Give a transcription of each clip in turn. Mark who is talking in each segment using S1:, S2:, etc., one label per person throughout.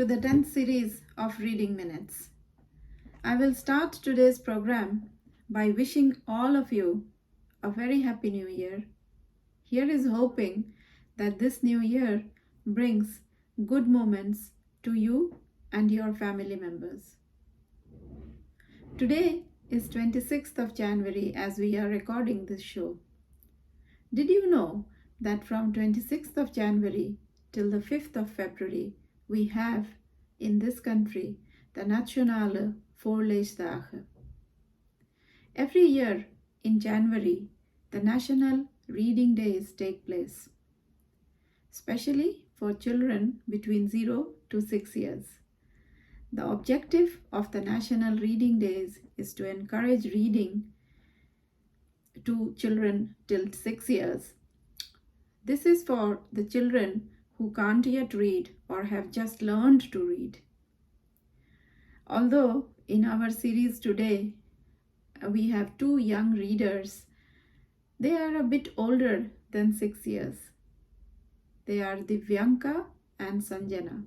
S1: to the 10th series of Reading Minutes. I will start today's program by wishing all of you a very happy new year. Here is hoping that this new year brings good moments to you and your family members. Today is 26th of January as we are recording this show. Did you know that from 26th of January till the 5th of February we have in this country the Nationale Voorleesdagen. Every year in January the National Reading Days take place, especially for children between 0 to 6 years. The objective of the National Reading Days is to encourage reading to children till 6 years. This is for the children who can't yet read or have just learned to read. Although in our series today we have two young readers, they are a bit older than 6 years. They are Divyanka and Sanjana.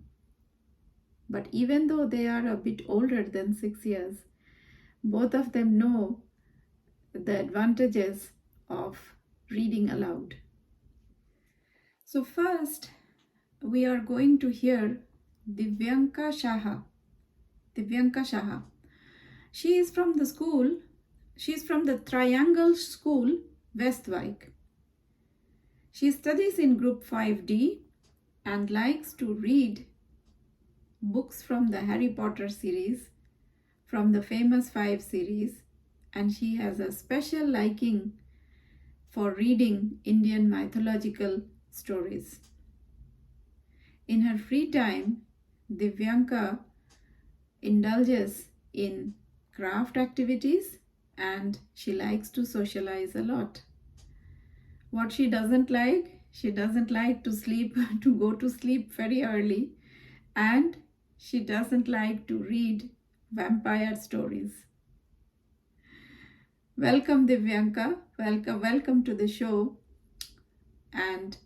S1: But even though they are a bit older than 6 years, both of them know the advantages of reading aloud. So first, we are going to hear Divyanka Shaha. She is from the Triangle School, Westwijk. She studies in Group 5D and likes to read books from the Harry Potter series, from the famous 5 series, and she has a special liking for reading Indian mythological stories. In her free time, Divyanka indulges in craft activities and she likes to socialize a lot. What she doesn't like to go to sleep very early, and she doesn't like to read vampire stories. Welcome Divyanka, welcome to the show, and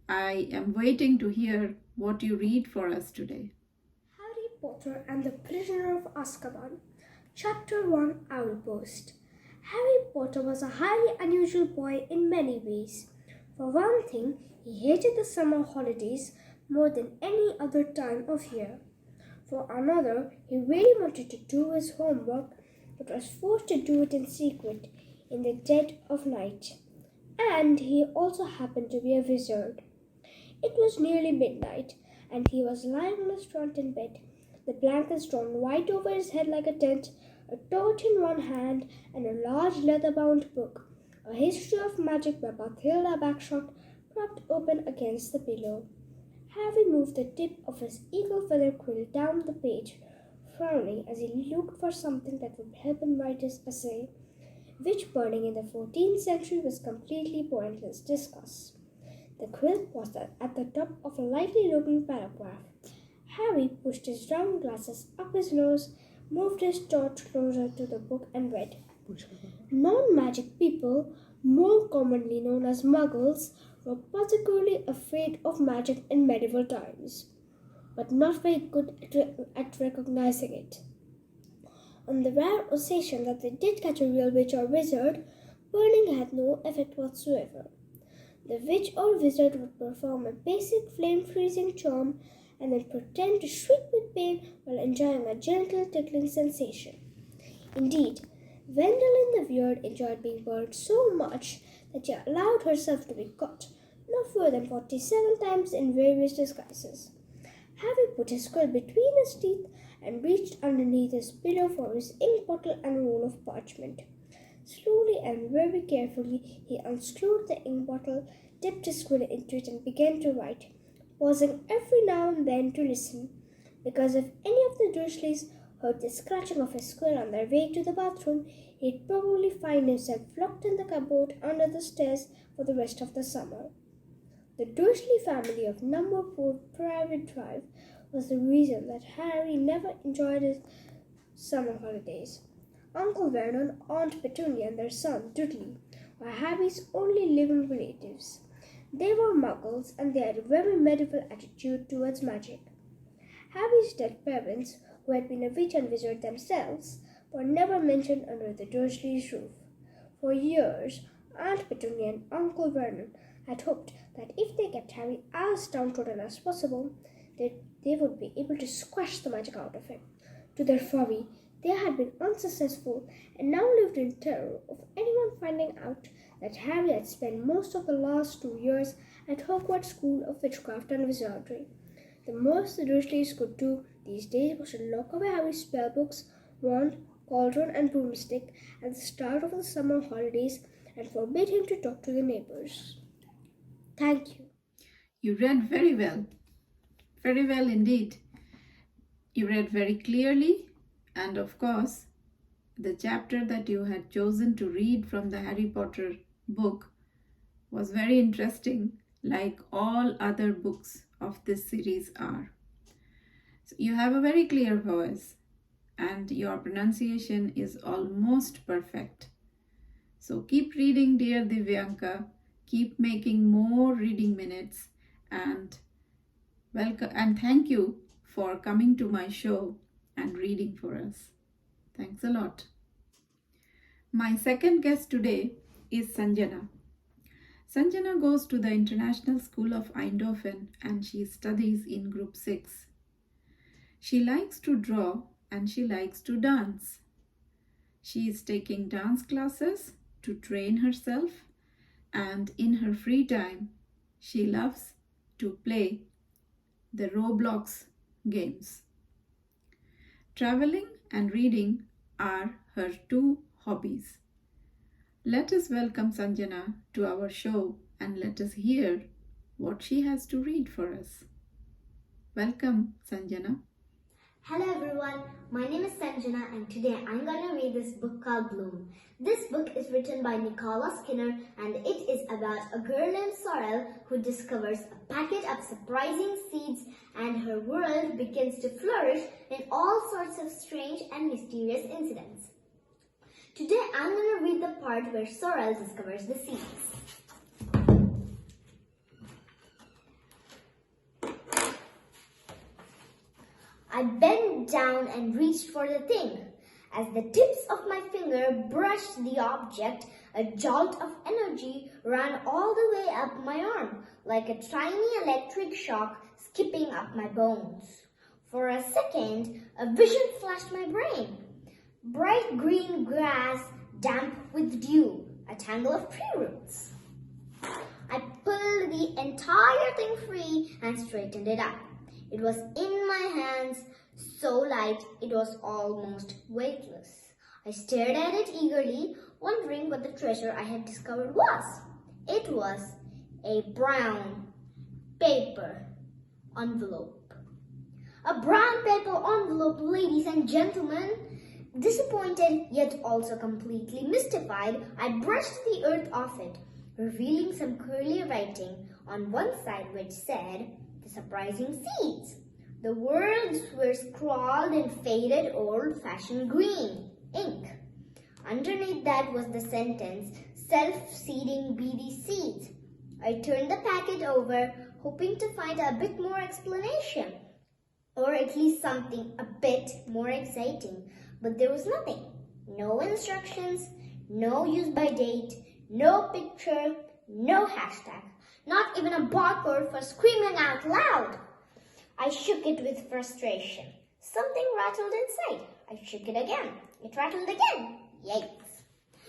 S1: I am waiting to hear what you read for us today.
S2: Harry Potter and the Prisoner of Azkaban, Chapter 1, Outpost. Harry Potter was a highly unusual boy in many ways. For one thing, he hated the summer holidays more than any other time of year. For another, he really wanted to do his homework but was forced to do it in secret in the dead of night. And he also happened to be a wizard. It was nearly midnight, and he was lying on his front in bed, the blankets drawn wide over his head like a tent, a torch in one hand, and a large leather-bound book, A History of Magic by Bathilda Bagshot, propped open against the pillow. Harry moved the tip of his eagle feather quill down the page, frowning as he looked for something that would help him write his essay. Witch-burning in the 14th century was completely pointless discuss. The quill was at the top of a likely-looking paragraph. Harry pushed his round glasses up his nose, moved his torch closer to the book and read. Non-magic people, more commonly known as muggles, were particularly afraid of magic in medieval times, but not very good at recognizing it. On the rare occasion that they did catch a real witch or wizard, burning had no effect whatsoever. The witch or wizard would perform a basic flame-freezing charm and then pretend to shriek with pain while enjoying a gentle tickling sensation. Indeed, Gwendolen the Weird enjoyed being burned so much that she allowed herself to be caught no fewer than 47 times in various disguises. Harry put his quill between his teeth and reached underneath his pillow for his ink bottle and roll of parchment. Slowly and very carefully, he unscrewed the ink bottle, dipped his quill into it, and began to write, pausing every now and then to listen, because if any of the Dursleys heard the scratching of his quill on their way to the bathroom, he'd probably find himself locked in the cupboard under the stairs for the rest of the summer. The Dursley family of number 4 Private Drive was the reason that Harry never enjoyed his summer holidays. Uncle Vernon, Aunt Petunia, and their son Dudley were Harry's only living relatives. They were muggles and they had a very medieval attitude towards magic. Harry's dead parents, who had been a witch and wizard themselves, were never mentioned under the Dursleys' roof. For years, Aunt Petunia and Uncle Vernon had hoped that if they kept Harry as downtrodden as possible, they would be able to squash the magic out of him. To their fury, they had been unsuccessful and now lived in terror of anyone finding out that Harry had spent most of the last 2 years at Hogwarts School of Witchcraft and Wizardry. The most the Dursleys could do these days was to lock away Harry's spellbooks, wand, cauldron, and broomstick at the start of the summer holidays and forbid him to talk to the neighbors. Thank you.
S1: You read very well indeed. You read very clearly, and of course, the chapter that you had chosen to read from the Harry Potter book was very interesting, like all other books of this series are. So you have a very clear voice, and your pronunciation is almost perfect. So keep reading, dear Divyanka. Keep making more reading minutes, and welcome and thank you for coming to my show and reading for us. Thanks a lot. My second guest today is Sanjana. Sanjana goes to the International School of Eindhoven and she studies in Group 6. She likes to draw and she likes to dance. She is taking dance classes to train herself, and in her free time, she loves to play the Roblox games. Traveling and reading are her two hobbies. Let us welcome Sanjana to our show and let us hear what she has to read for us. Welcome, Sanjana.
S3: Hello everyone, my name is Sanjana and today I'm going to read this book called Bloom. This book is written by Nicola Skinner and it is about a girl named Sorrel who discovers a packet of surprising seeds and her world begins to flourish in all sorts of strange and mysterious incidents. Today I'm going to read the part where Sorrel discovers the seeds. I bent down and reached for the thing. As the tips of my finger brushed the object, a jolt of energy ran all the way up my arm, like a tiny electric shock skipping up my bones. For a second, a vision flashed my brain. Bright green grass, damp with dew, a tangle of tree roots. I pulled the entire thing free and straightened it up. It was in my hands, so light it was almost weightless. I stared at it eagerly, wondering what the treasure I had discovered was. It was a brown paper envelope. A brown paper envelope, ladies and gentlemen. Disappointed, yet also completely mystified, I brushed the earth off it, revealing some curly writing on one side which said, "The surprising seeds." The words were scrawled in faded old-fashioned green ink. Underneath that was the sentence, "Self-seeding beady seeds." I turned the packet over, hoping to find a bit more explanation, or at least something a bit more exciting. But there was nothing. No instructions, no use by date, no picture, no hashtag. Not even a barcode for screaming out loud. I shook it with frustration. Something rattled inside. I shook it again. It rattled again. Yikes.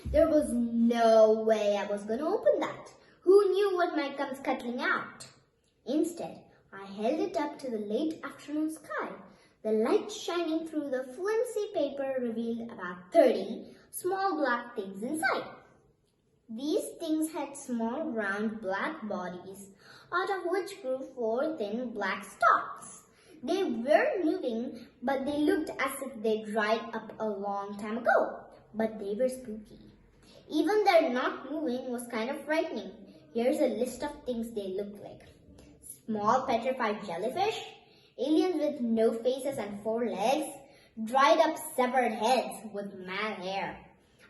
S3: There was no way I was going to open that. Who knew what might come scuttling out? Instead, I held it up to the late afternoon sky. The light shining through the flimsy paper revealed about 30 small black things inside. These things had small round black bodies, out of which grew 4 thin black stalks. They weren't moving, but they looked as if they dried up a long time ago. But they were spooky. Even their not moving was kind of frightening. Here's a list of things they looked like. Small petrified jellyfish, aliens with no faces and 4 legs, dried up severed heads with mad hair.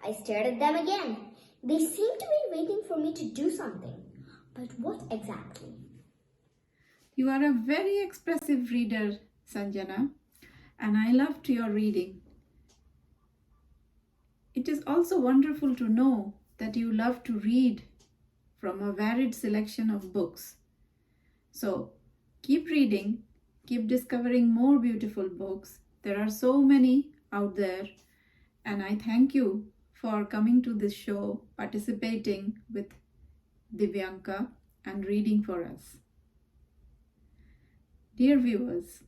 S3: I stared at them again. They seemed to be waiting for me to do something. But what exactly?
S1: You are a very expressive reader, Sanjana, and I loved your reading. It is also wonderful to know that you love to read from a varied selection of books. So keep reading, keep discovering more beautiful books. There are so many out there, and I thank you for coming to this show, participating with Divyanka, and reading for us. Dear viewers,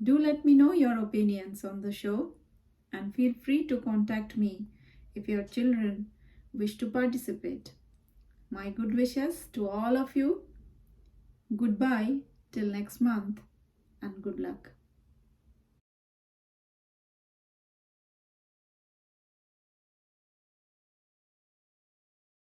S1: do let me know your opinions on the show and feel free to contact me if your children wish to participate. My good wishes to all of you. Goodbye till next month and good luck.